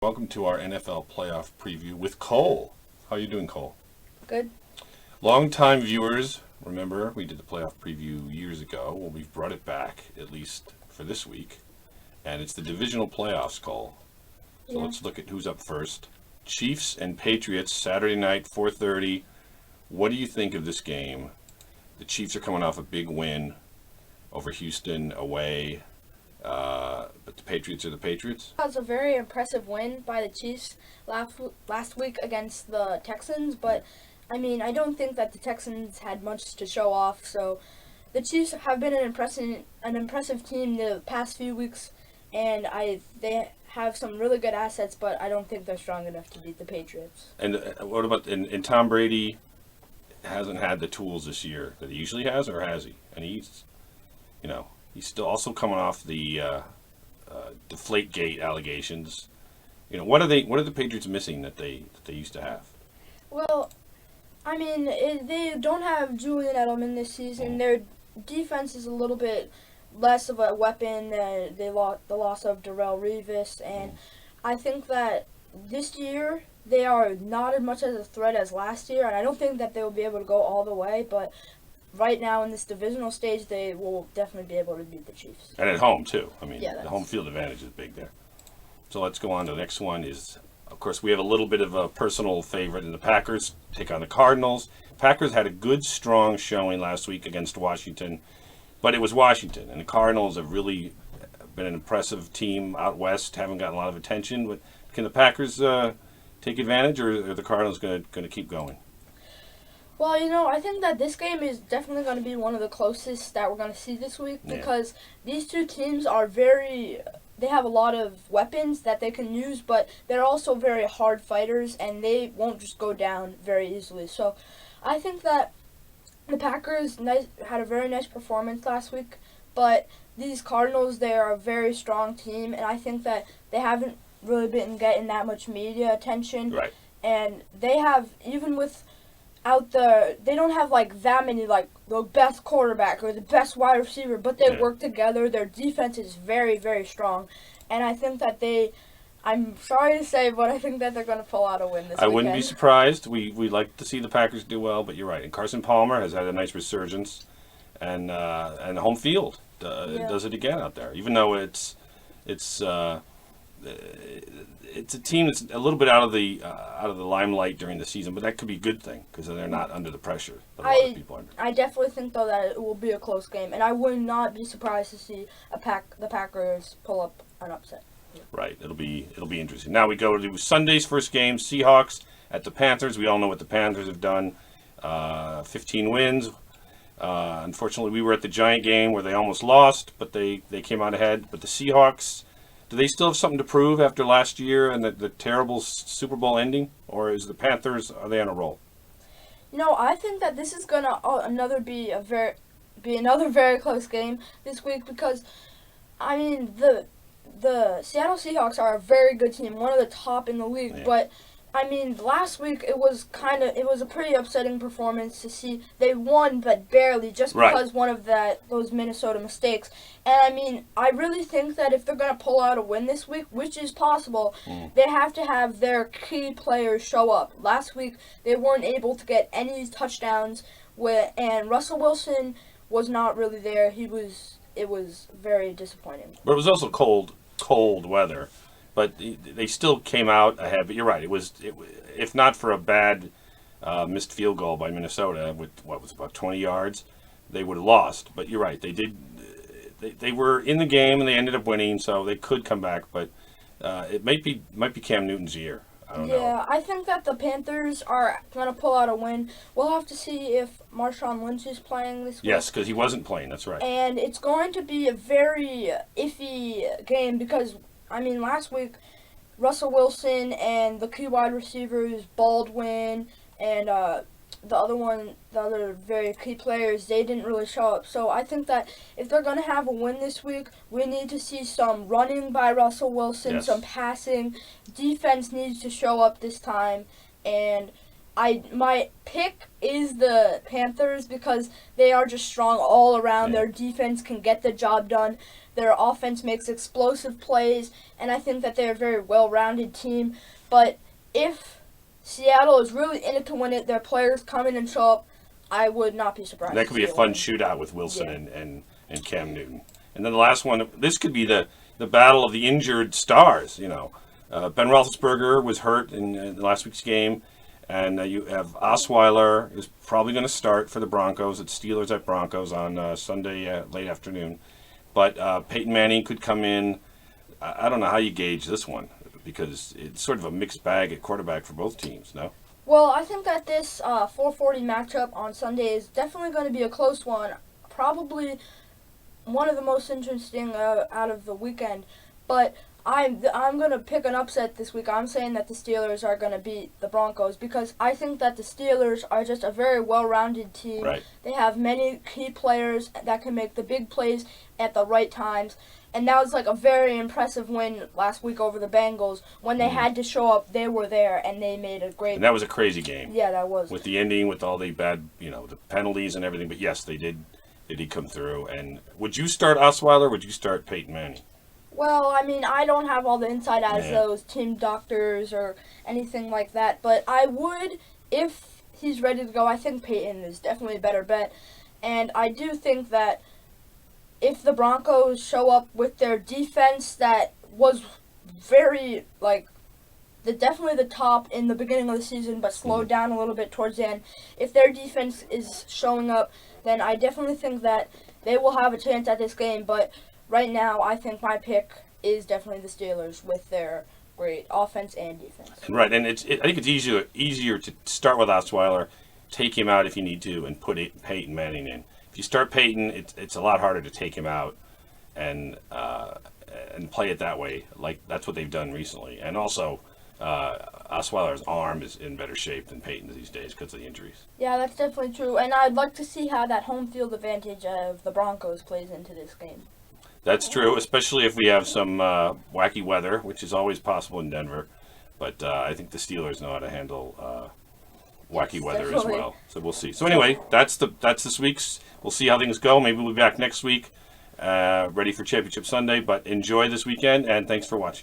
Welcome to our NFL playoff preview with Cole. How are you doing, Cole? Good. Longtime viewers, remember we did the playoff preview years ago. Well, we've brought it back, at least for this week. And it's the divisional playoffs, Cole. So let's look at who's up first. Chiefs and Patriots, Saturday night, 4:30. What do you think of this game? The Chiefs are coming off a big win over Houston away. But the Patriots are the Patriots. That was a very impressive win by the Chiefs last week against the Texans, but I don't think that the Texans had much to show off. So the Chiefs have been an impressive team the past few weeks, and they have some really good assets, but I don't think they're strong enough to beat the Patriots. And what about and Tom Brady hasn't had the tools this year that he usually has, or has he? And he's still also coming off the Deflategate allegations. What are the Patriots missing that they used to have? Well, they don't have Julian Edelman this season. Their defense is a little bit less of a weapon. They lost the loss of Darrelle Revis, and I think that this year they are not as much as a threat as last year, and I don't think that they will be able to go all the way, but right now in this divisional stage, they will definitely be able to beat the Chiefs. And at home, too. The home field advantage is big there. So let's go on to the next one. Of course, we have a little bit of a personal favorite in the Packers. Take on the Cardinals. Packers had a good, strong showing last week against Washington, but it was Washington. And the Cardinals have really been an impressive team out west, haven't gotten a lot of attention. But can the Packers take advantage, or are the Cardinals going to keep going? Well, I think that this game is definitely going to be one of the closest that we're going to see this week because these two teams they have a lot of weapons that they can use, but they're also very hard fighters, and they won't just go down very easily. So I think that the Packers had a very nice performance last week, but these Cardinals, they are a very strong team, and I think that they haven't really been getting that much media attention. Right. And they have, even with they don't have that many the best quarterback or the best wide receiver, but they work together. Their defense is very, very strong, and I think that I'm sorry to say, but I think that they're going to pull out a win this weekend. I wouldn't be surprised. We like to see the Packers do well, but you're right. And Carson Palmer has had a nice resurgence, and home field does it again out there. Even though it's a team that's a little bit out of the limelight during the season, but that could be a good thing because they're not under the pressure that a lot of people are under. I definitely think though that it will be a close game, and I would not be surprised to see the Packers pull up an upset. Right, it'll be interesting. Now we go to Sunday's first game: Seahawks at the Panthers. We all know what the Panthers have done. 15 wins. Unfortunately, we were at the Giant game where they almost lost, but they came out ahead. But the Seahawks. Do they still have something to prove after last year and the terrible Super Bowl ending, or is the Panthers, are they on a roll? I think that this is gonna be another very close game this week because, the Seattle Seahawks are a very good team, one of the top in the league, but. Last week it was a pretty upsetting performance to see. They won, but barely, just because one of those Minnesota mistakes. And I really think that if they're gonna pull out a win this week, which is possible, they have to have their key players show up. Last week they weren't able to get any touchdowns, and Russell Wilson was not really there. It was very disappointing. But it was also cold weather. But they still came out ahead. But you're right. It was if not for a bad missed field goal by Minnesota with what was about 20 yards, they would have lost. But you're right. They did. They were in the game and they ended up winning, so they could come back. But it might be Cam Newton's year. I don't know. Yeah, I think that the Panthers are going to pull out a win. We'll have to see if Marshawn Lynch is playing this week. Yes, because he wasn't playing. That's right. And it's going to be a very iffy game because. Last week, Russell Wilson and the key wide receivers, Baldwin, and the other very key players, they didn't really show up. So I think that if they're going to have a win this week, we need to see some running by Russell Wilson, some passing. Defense needs to show up this time, and my pick is the Panthers because they are just strong all around. Their defense can get the job done. Their offense makes explosive plays, and I think that they're a very well-rounded team. But if Seattle is really in it to win it, their players come in and show up, I would not be surprised. And that could be a fun win. shootout with Wilson Yeah. and Cam Newton. And then the last one, this could be the battle of the injured stars. Ben Roethlisberger was hurt in last week's game, and you have Osweiler is probably going to start for the Broncos. It's Steelers at Broncos on Sunday late afternoon. But Peyton Manning could come in. I don't know how you gauge this one because it's sort of a mixed bag at quarterback for both teams, no? Well, I think that this 4:40 matchup on Sunday is definitely going to be a close one. Probably one of the most interesting out of the weekend. But I'm going to pick an upset this week. I'm saying that the Steelers are going to beat the Broncos because I think that the Steelers are just a very well-rounded team. Right. They have many key players that can make the big plays at the right times. And that was like a very impressive win last week over the Bengals. When they had to show up, they were there, and they made a great... And that was a crazy game. Yeah, that was. With the ending, with all the bad, the penalties and everything. But yes, they did come through. And would you start Osweiler or would you start Peyton Manning? Well, I mean, I don't have all the inside as Yeah. those team doctors or anything like that. But I would, if he's ready to go, I think Peyton is definitely a better bet. And I do think that if the Broncos show up with their defense that was very, definitely the top in the beginning of the season, but slowed down a little bit towards the end, if their defense is showing up, then I definitely think that they will have a chance at this game. But right now, I think my pick is definitely the Steelers with their great offense and defense. Right, and I think it's easier to start with Osweiler, take him out if you need to, and put Peyton Manning in. If you start Peyton, it's a lot harder to take him out and play it that way. Like that's what they've done recently. And also, Osweiler's arm is in better shape than Peyton's these days because of the injuries. Yeah, that's definitely true. And I'd like to see how that home field advantage of the Broncos plays into this game. That's true, especially if we have some wacky weather, which is always possible in Denver. But I think the Steelers know how to handle wacky weather as definitely. well. So we'll see. So anyway, that's this week's. We'll see how things go. Maybe we'll be back next week, ready for Championship Sunday. But enjoy this weekend, and thanks for watching.